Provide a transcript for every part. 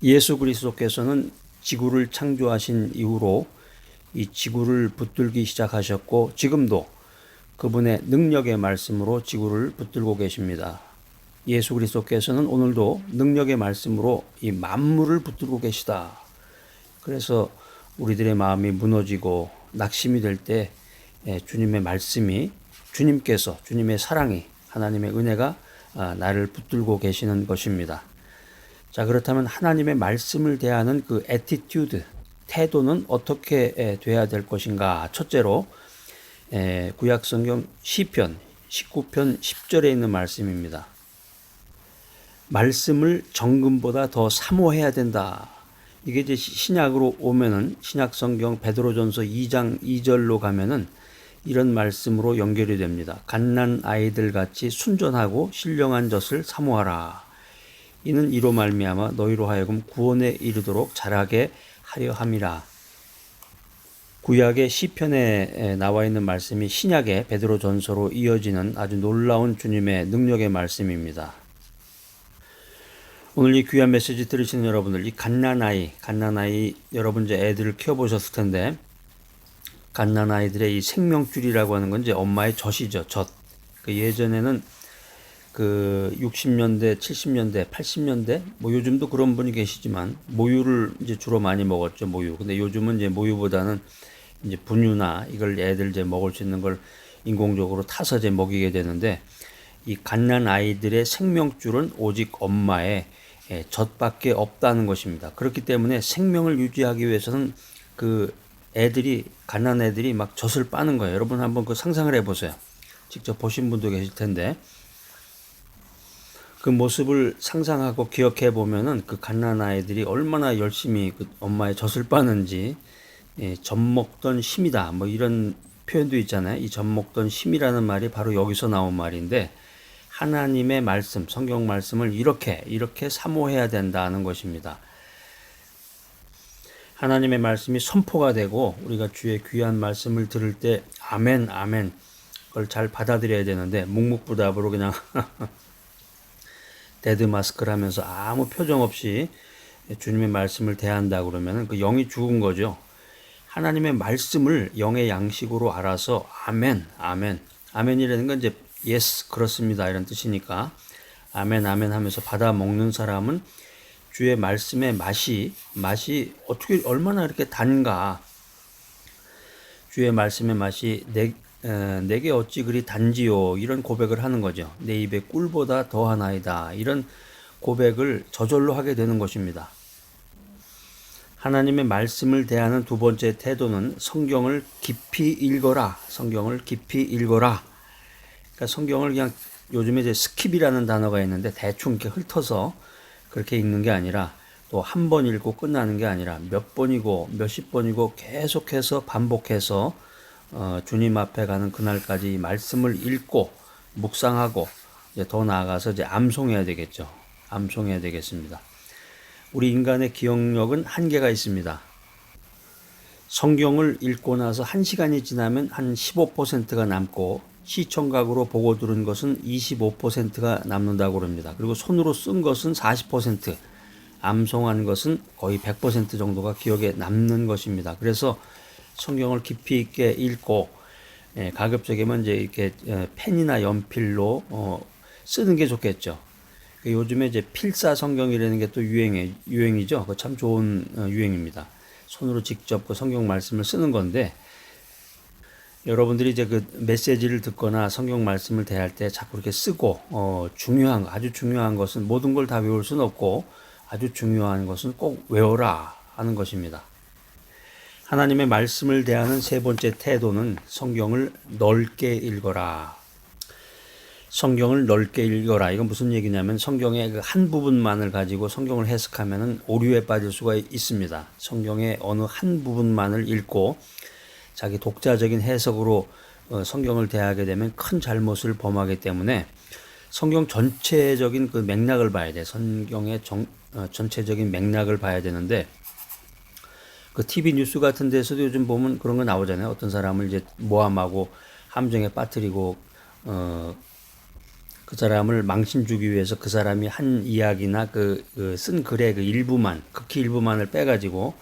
예수 그리스도께서는 지구를 창조하신 이후로 이 지구를 붙들기 시작하셨고 지금도 그분의 능력의 말씀으로 지구를 붙들고 계십니다. 예수 그리스도께서는 오늘도 능력의 말씀으로 이 만물을 붙들고 계시다. 그래서 우리들의 마음이 무너지고 낙심이 될 때 주님의 말씀이 주님께서 주님의 사랑이 하나님의 은혜가 나를 붙들고 계시는 것입니다. 자, 그렇다면 하나님의 말씀을 대하는 그 애티튜드, 태도는 어떻게 돼야 될 것인가? 첫째로 구약성경 시편 19편 10절에 있는 말씀입니다. 말씀을 정금보다 더 사모해야 된다. 이게 이제 신약으로 오면은 신약성경 베드로전서 2장 2절로 가면은 이런 말씀으로 연결이 됩니다. 갓난 아이들 같이 순전하고 신령한 젖을 사모하라. 이는 이로 말미암아 너희로 하여금 구원에 이르도록 자라게 하려 함이라. 구약의 시편에 나와 있는 말씀이 신약의 베드로전서로 이어지는 아주 놀라운 주님의 능력의 말씀입니다. 오늘 이 귀한 메시지 들으시는 여러분들, 이 갓난아이 여러분 이제 애들을 키워보셨을 텐데 갓난아이들의 이 생명줄이라고 하는 건 이제 엄마의 젖이죠. 젖. 예전에는 60년대, 70년대, 80년대 뭐 요즘도 그런 분이 계시지만 모유를 이제 주로 많이 먹었죠. 모유. 근데 요즘은 이제 모유보다는 이제 분유나 이걸 애들 이제 먹을 수 있는 걸 인공적으로 타서 이제 먹이게 되는데 이 갓난아이들의 생명줄은 오직 엄마의 젖밖에 없다는 것입니다. 그렇기 때문에 생명을 유지하기 위해서는 갓난 애들이 막 젖을 빠는 거예요. 여러분 한번 그 상상을 해보세요. 직접 보신 분도 계실 텐데 그 모습을 상상하고 기억해 보면은 그 갓난 아이들이 얼마나 열심히 그 엄마의 젖을 빠는지, 젖 먹던 심이다 뭐 이런 표현도 있잖아요. 이 젖 먹던 심이라는 말이 바로 여기서 나온 말인데 하나님의 말씀, 성경 말씀을 이렇게 사모해야 된다는 것입니다. 하나님의 말씀이 선포가 되고 우리가 주의 귀한 말씀을 들을 때 아멘 그걸 잘 받아들여야 되는데 묵묵부답으로 그냥 데드마스크를 하면서 아무 표정 없이 주님의 말씀을 대한다 그러면 그 영이 죽은 거죠. 하나님의 말씀을 영의 양식으로 알아서 아멘이라는 건 이제 예스 그렇습니다 이런 뜻이니까 아멘 하면서 받아 먹는 사람은 주의 말씀의 맛이 어떻게 얼마나 이렇게 단가. 주의 말씀의 맛이 내게 어찌 그리 단지요. 이런 고백을 하는 거죠. 내 입에 꿀보다 더하나이다. 이런 고백을 저절로 하게 되는 것입니다. 하나님의 말씀을 대하는 두 번째 태도는 성경을 깊이 읽어라. 그러니까 성경을 그냥 요즘에 이제 스킵이라는 단어가 있는데 대충 이렇게 훑어서 그렇게 읽는 게 아니라 또 한 번 읽고 끝나는 게 아니라 몇 번이고 몇십 번이고 계속해서 반복해서 주님 앞에 가는 그날까지 말씀을 읽고 묵상하고 이제 더 나아가서 이제 암송해야 되겠죠. 암송해야 되겠습니다. 우리 인간의 기억력은 한계가 있습니다. 성경을 읽고 나서 1시간이 지나면 한 15%가 남고 시청각으로 보고 들은 것은 25%가 남는다고 합니다. 그리고 손으로 쓴 것은 40%, 암송한 것은 거의 100% 정도가 기억에 남는 것입니다. 그래서 성경을 깊이 있게 읽고 가급적이면 이제 이렇게 펜이나 연필로 쓰는 게 좋겠죠. 요즘에 이제 필사 성경이라는 게 또 유행이죠. 참 좋은 유행입니다. 손으로 직접 그 성경 말씀을 쓰는 건데 여러분들이 이제 그 메시지를 듣거나 성경 말씀을 대할 때 자꾸 이렇게 쓰고 아주 중요한 것은 모든 걸 다 외울 수는 없고 아주 중요한 것은 꼭 외워라 하는 것입니다. 하나님의 말씀을 대하는 세 번째 태도는 성경을 넓게 읽어라. 이건 무슨 얘기냐면 성경의 그 한 부분만을 가지고 성경을 해석하면은 오류에 빠질 수가 있습니다. 성경의 어느 한 부분만을 읽고 자기 독자적인 해석으로 성경을 대하게 되면 큰 잘못을 범하기 때문에 성경 전체적인 그 맥락을 봐야 돼. 성경의 전체적인 맥락을 봐야 되는데 그 TV 뉴스 같은 데서도 요즘 보면 그런 거 나오잖아요. 어떤 사람을 이제 모함하고 함정에 빠뜨리고 그 사람을 망신 주기 위해서 그 사람이 한 이야기나 쓴 글의 그 일부만, 극히 일부만을 빼가지고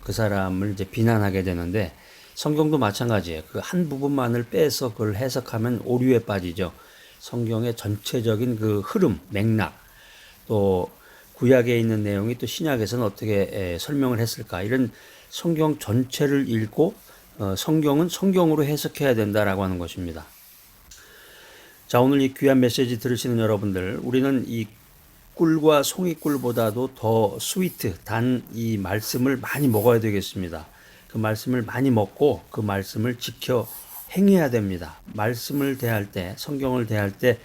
그 사람을 이제 비난하게 되는데, 성경도 마찬가지예요. 그 한 부분만을 빼서 그걸 해석하면 오류에 빠지죠. 성경의 전체적인 그 흐름, 맥락, 또 구약에 있는 내용이 또 신약에서는 어떻게 설명을 했을까, 이런 성경 전체를 읽고 성경은 성경으로 해석해야 된다라고 하는 것입니다. 자, 오늘 이 귀한 메시지 들으시는 여러분들, 우리는 이 꿀과 송이꿀보다도 더 스위트, 단 이 말씀을 많이 먹어야 되겠습니다. 그 말씀을 많이 먹고 그 말씀을 지켜 행해야 됩니다. 말씀을 대할 때, 성경을 대할 때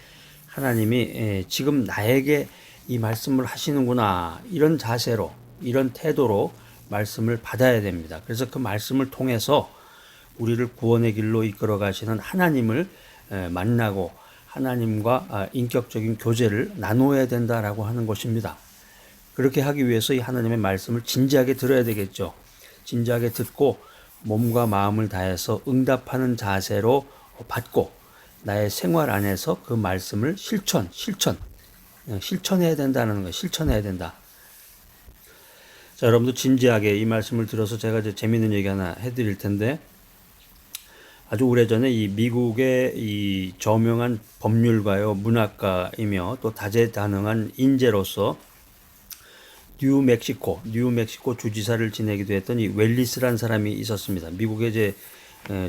하나님이 지금 나에게 이 말씀을 하시는구나, 이런 자세로, 이런 태도로 말씀을 받아야 됩니다. 그래서 그 말씀을 통해서 우리를 구원의 길로 이끌어 가시는 하나님을 만나고 하나님과 인격적인 교제를 나누어야 된다라고 하는 것입니다. 그렇게 하기 위해서 이 하나님의 말씀을 진지하게 들어야 되겠죠. 진지하게 듣고 몸과 마음을 다해서 응답하는 자세로 받고 나의 생활 안에서 그 말씀을 실천해야 된다는 거예요. 실천해야 된다. 자, 여러분도 진지하게 이 말씀을 들어서 제가 이제 재미있는 얘기 하나 해드릴 텐데, 아주 오래전에 이 미국의 이 저명한 법률가요, 문학가이며 또 다재다능한 인재로서 뉴멕시코 주지사를 지내기도 했던 이 웰리스라는 사람이 있었습니다. 미국에 이제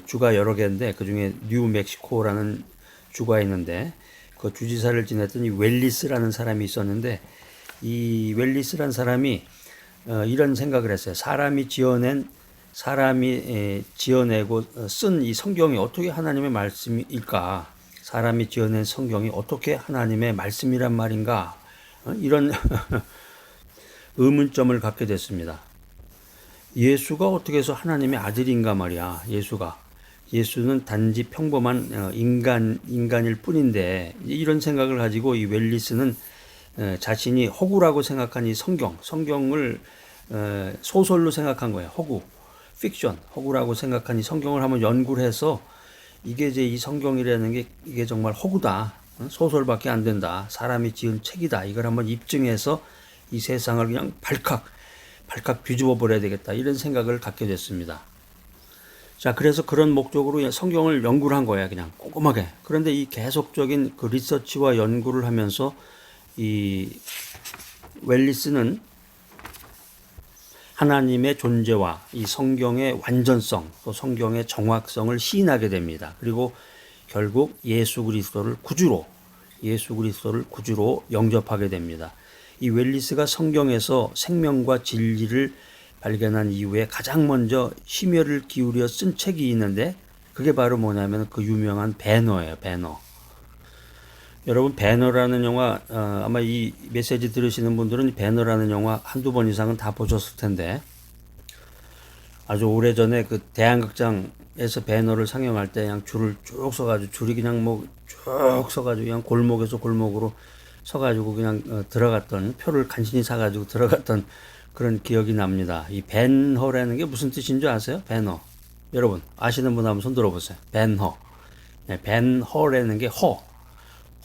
주가 여러 개인데 그 중에 뉴멕시코라는 주가 있는데 그 주지사를 지냈던 이 웰리스라는 사람이 있었는데, 이 웰리스라는 사람이 이런 생각을 했어요. 사람이 지어내고 쓴 이 성경이 어떻게 하나님의 말씀일까? 사람이 지어낸 성경이 어떻게 하나님의 말씀이란 말인가? 이런 의문점을 갖게 됐습니다. 예수가 어떻게 해서 하나님의 아들인가 말이야. 예수는 단지 평범한 인간일 뿐인데, 이런 생각을 가지고 이 웰리스는 자신이 허구라고 생각한 이 성경을 소설로 생각한 거예요. 허구라고 생각한 이 성경을 한번 연구를 해서 이게 이제 이 성경이라는 게 이게 정말 허구다, 소설밖에 안 된다, 사람이 지은 책이다, 이걸 한번 입증해서 이 세상을 그냥 발칵 뒤집어 버려야 되겠다, 이런 생각을 갖게 됐습니다. 자, 그래서 그런 목적으로 성경을 연구를 한 거야, 그냥 꼼꼼하게. 그런데 이 계속적인 그 리서치와 연구를 하면서 이 웰리스는 하나님의 존재와 이 성경의 완전성, 또 성경의 정확성을 시인하게 됩니다. 그리고 결국 예수 그리스도를 구주로 영접하게 됩니다. 이 웰리스가 성경에서 생명과 진리를 발견한 이후에 가장 먼저 심혈을 기울여 쓴 책이 있는데, 그게 바로 뭐냐면 그 유명한 배너예요. 배너. 여러분, 배너라는 영화, 아마 이 메시지 들으시는 분들은 배너라는 영화 한두 번 이상은 다 보셨을 텐데, 아주 오래전에 그 대한극장에서 배너를 상영할 때 그냥 줄을 쭉 서가지고, 줄이 그냥 쭉 서가지고 그냥 골목에서 골목으로 서가지고 그냥 들어갔던, 표를 간신히 사가지고 들어갔던 그런 기억이 납니다. 이 벤허라는 게 무슨 뜻인 줄 아세요? 배너. 여러분 아시는 분 한번 손 들어보세요. 벤허. 벤허라는 게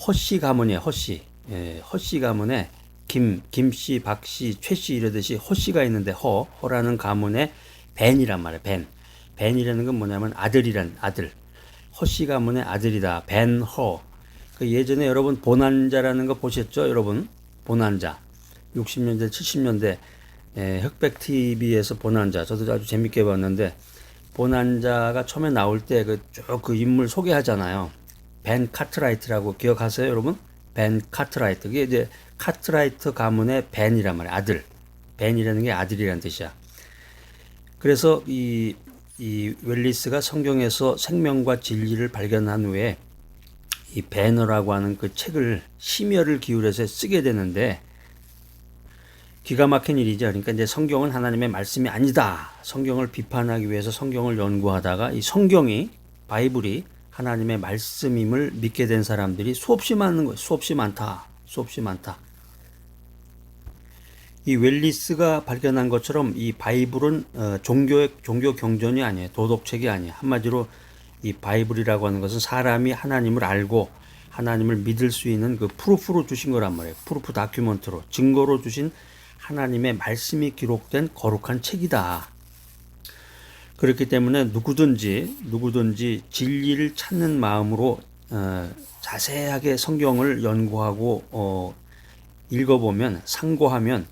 허씨 가문이에요. 허씨 가문에 김씨, 박씨, 최씨 이러듯이 허씨가 있는데 허라는 가문에 벤이란 말이에요. 벤이라는 건 뭐냐면 아들. 허씨 가문의 아들이다. 벤허. 그 예전에 여러분 보난자라는 거 보셨죠? 여러분 보난자. 60년대, 70년대 흑백 TV에서 보난자. 저도 아주 재밌게 봤는데, 보난자가 처음에 나올 때 그 인물 소개하잖아요. 벤 카트라이트라고 기억하세요, 여러분? 벤 카트라이트. 그게 이제 카트라이트 가문의 벤이란 말이야. 아들. 벤이라는 게 아들이라는 뜻이야. 그래서 이 웰리스가 성경에서 생명과 진리를 발견한 후에 이 배너라고 하는 그 책을 심혈을 기울여서 쓰게 되는데, 기가 막힌 일이죠. 그러니까 이제 성경은 하나님의 말씀이 아니다. 성경을 비판하기 위해서 성경을 연구하다가 이 바이블이 하나님의 말씀임을 믿게 된 사람들이 수없이 많은 거예요. 수없이 많다. 이 웰리스가 발견한 것처럼 이 바이블은 종교 경전이 아니에요. 도덕책이 아니에요. 한마디로 이 바이블이라고 하는 것은 사람이 하나님을 알고 하나님을 믿을 수 있는 그 프루프로 주신 거란 말이에요. 프루프 다큐멘트로 증거로 주신 하나님의 말씀이 기록된 거룩한 책이다. 그렇기 때문에 누구든지 진리를 찾는 마음으로 자세하게 성경을 연구하고 읽어보면 상고하면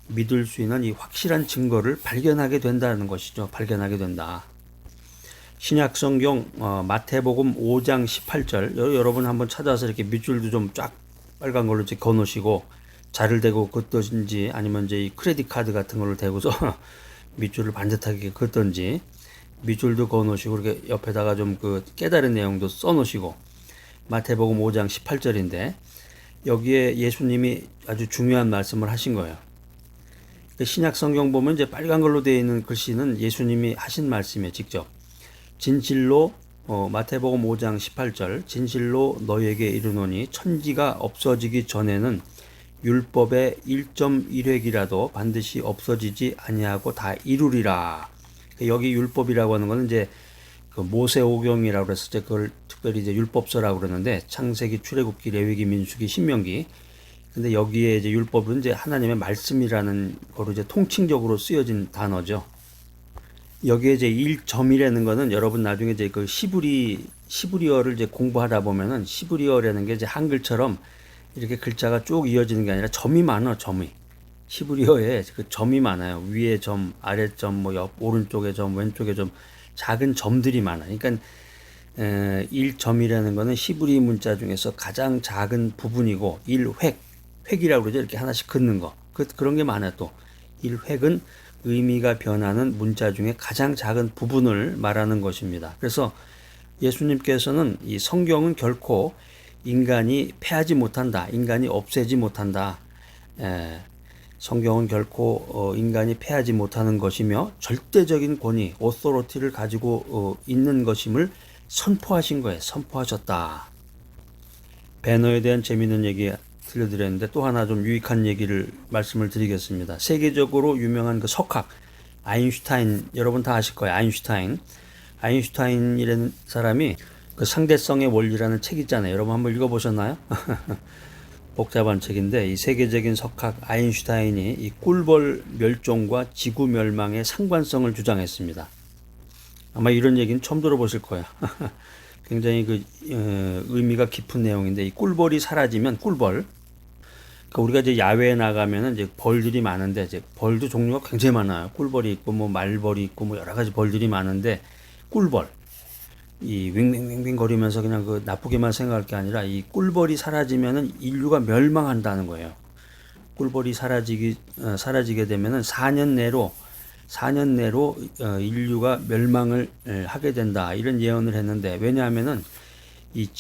믿을 수 있는 이 확실한 증거를 발견하게 된다는 것이죠. 발견하게 된다. 신약성경 마태복음 5장 18절 여러분 한번 찾아서 이렇게 밑줄도 좀 쫙 빨간 걸로 이렇게 그어놓으시고 자를 대고 긋든지 아니면 이제 이 크레딧 카드 같은 걸로 대고서 밑줄을 반듯하게 긋든지 밑줄도 그어놓으시고 이렇게 옆에다가 좀 그 깨달은 내용도 써놓으시고 마태복음 5장 18절인데 여기에 예수님이 아주 중요한 말씀을 하신 거예요. 신약 성경 보면 이제 빨간 걸로 되어 있는 글씨는 예수님이 하신 말씀이에요. 직접 진실로 마태복음 5장 18절 진실로 너희에게 이르노니 천지가 없어지기 전에는 율법의 1.1획이라도 반드시 없어지지 아니하고 다 이루리라. 여기 율법이라고 하는 거는 이제 그 모세오경이라고 그래서 이제 그걸 특별히 이제 율법서라고 그러는데 창세기, 출애굽기, 레위기, 민수기, 신명기. 근데 여기에 이제 율법은 이제 하나님의 말씀이라는 거로 이제 통칭적으로 쓰여진 단어죠. 여기에 이제 1.1이라는 거는 여러분 나중에 이제 그 시브리어를 이제 공부하다 보면은 시브리어라는 게 이제 한글처럼 이렇게 글자가 쭉 이어지는 게 아니라 점이 많아, 점이. 시브리어에 그 점이 많아요. 위에 점, 아래 점, 뭐 옆, 오른쪽에 점, 왼쪽에 점, 작은 점들이 많아요. 그러니까 1점이라는 거는 시브리 문자 중에서 가장 작은 부분이고 1획, 획이라고 그러죠. 이렇게 하나씩 긋는 거. 그런 게 많아요. 또 1획은 의미가 변하는 문자 중에 가장 작은 부분을 말하는 것입니다. 그래서 예수님께서는 이 성경은 결코 인간이 패하지 못한다. 인간이 없애지 못한다. 성경은 결코 인간이 패하지 못하는 것이며 절대적인 권위, 오토리티를 가지고 있는 것임을 선포하신 거예요. 선포하셨다. 배너에 대한 재미있는 얘기 들려드렸는데 또 하나 좀 유익한 얘기를 말씀을 드리겠습니다. 세계적으로 유명한 그 석학 아인슈타인 여러분 다 아실 거예요. 아인슈타인이라는 사람이 그 상대성의 원리라는 책 있잖아요. 여러분 한번 읽어보셨나요? 복잡한 책인데 이 세계적인 석학 아인슈타인이 이 꿀벌 멸종과 지구 멸망의 상관성을 주장했습니다. 아마 이런 얘기는 처음 들어보실 거예요. 굉장히 그 의미가 깊은 내용인데 이 꿀벌이 사라지면 꿀벌 그러니까 우리가 이제 야외에 나가면은 이제 벌들이 많은데 이제 벌도 종류가 굉장히 많아요. 꿀벌이 있고 뭐 말벌이 있고 뭐 여러 가지 벌들이 많은데 꿀벌 이 윙윙윙윙 거리면서 그냥 그 나쁘게만 생각할 게 아니라 이 꿀벌이 사라지면은 인류가 멸망한다는 거예요. 꿀벌이 사라지게 되면은 4년 내로 인류가 멸망을 하게 된다. 이런 예언을 했는데 왜냐하면은 이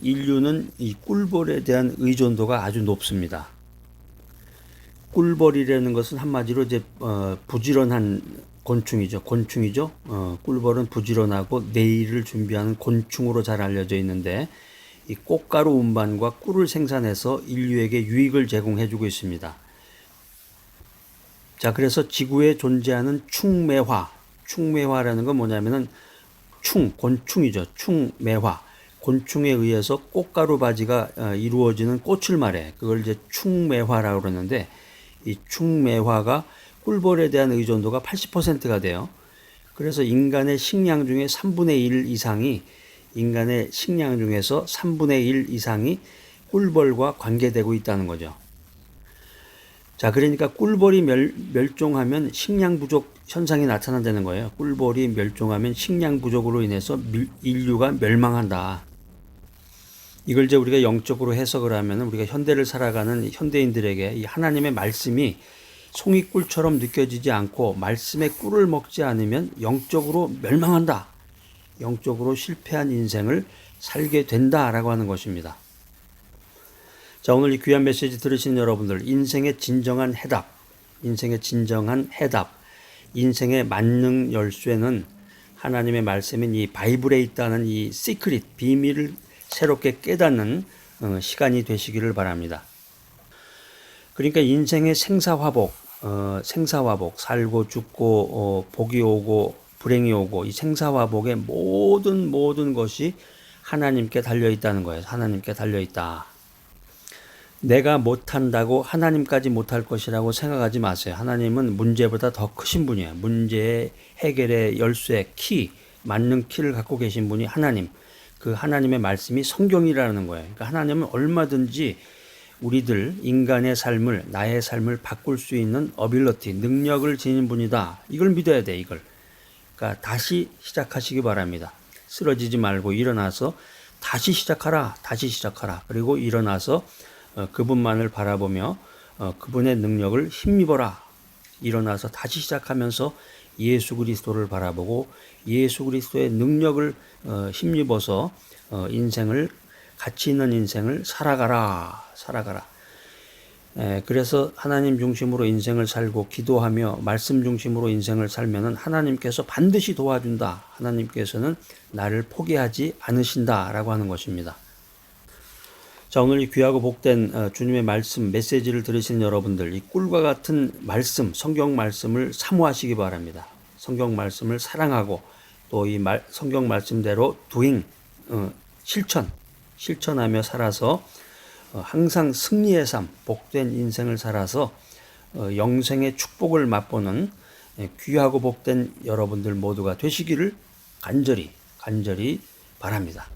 인류는 이 꿀벌에 대한 의존도가 아주 높습니다. 꿀벌이라는 것은 한마디로 이제 부지런한 곤충이죠. 꿀벌은 부지런하고 내일을 준비하는 곤충으로 잘 알려져 있는데 이 꽃가루 운반과 꿀을 생산해서 인류에게 유익을 제공해주고 있습니다. 자, 그래서 지구에 존재하는 충매화라는 건 뭐냐면은 곤충이죠. 충매화. 곤충에 의해서 꽃가루 바지가 이루어지는 꽃을 말해. 그걸 이제 충매화라고 그러는데 이 충매화가 꿀벌에 대한 의존도가 80%가 돼요. 그래서 인간의 식량 중에 3분의 1 이상이 인간의 식량 중에서 3분의 1 이상이 꿀벌과 관계되고 있다는 거죠. 자, 그러니까 꿀벌이 멸종하면 식량 부족 현상이 나타난다는 거예요. 꿀벌이 멸종하면 식량 부족으로 인해서 인류가 멸망한다. 이걸 이제 우리가 영적으로 해석을 하면 우리가 현대를 살아가는 현대인들에게 이 하나님의 말씀이 송이꿀처럼 느껴지지 않고 말씀의 꿀을 먹지 않으면 영적으로 멸망한다. 영적으로 실패한 인생을 살게 된다라고 하는 것입니다. 자, 오늘 이 귀한 메시지 들으신 여러분들, 인생의 진정한 해답, 인생의 만능 열쇠는 하나님의 말씀인 이 바이블에 있다는 이 시크릿, 비밀을 새롭게 깨닫는 시간이 되시기를 바랍니다. 그러니까 인생의 생사화복, 살고 죽고 복이 오고 불행이 오고 이 생사화복의 모든 것이 하나님께 달려 있다는 거예요. 하나님께 달려 있다. 내가 못한다고 하나님까지 못할 것이라고 생각하지 마세요. 하나님은 문제보다 더 크신 분이에요. 문제의 해결의 열쇠, 키, 맞는 키를 갖고 계신 분이 하나님. 그 하나님의 말씀이 성경이라는 거예요. 그러니까 하나님은 얼마든지 우리들 인간의 삶을, 나의 삶을 바꿀 수 있는 어빌러티, 능력을 지닌 분이다. 이걸 믿어야 돼, 이걸. 그러니까 다시 시작하시기 바랍니다. 쓰러지지 말고 일어나서 다시 시작하라, 다시 시작하라. 그리고 일어나서 그분만을 바라보며 그분의 능력을 힘입어라. 일어나서 다시 시작하면서 예수 그리스도를 바라보고 예수 그리스도의 능력을 힘입어서 인생을, 가치 있는 인생을 살아가라. 그래서 하나님 중심으로 인생을 살고 기도하며 말씀 중심으로 인생을 살면은 하나님께서 반드시 도와준다. 하나님께서는 나를 포기하지 않으신다라고 하는 것입니다. 자, 오늘 이 귀하고 복된 주님의 말씀, 메시지를 들으신 여러분들, 이 꿀과 같은 말씀, 성경 말씀을 사모하시기 바랍니다. 성경 말씀을 사랑하고 또 이 성경 말씀대로 실천하며 살아서 항상 승리의 삶, 복된 인생을 살아서 영생의 축복을 맛보는 귀하고 복된 여러분들 모두가 되시기를 간절히 바랍니다.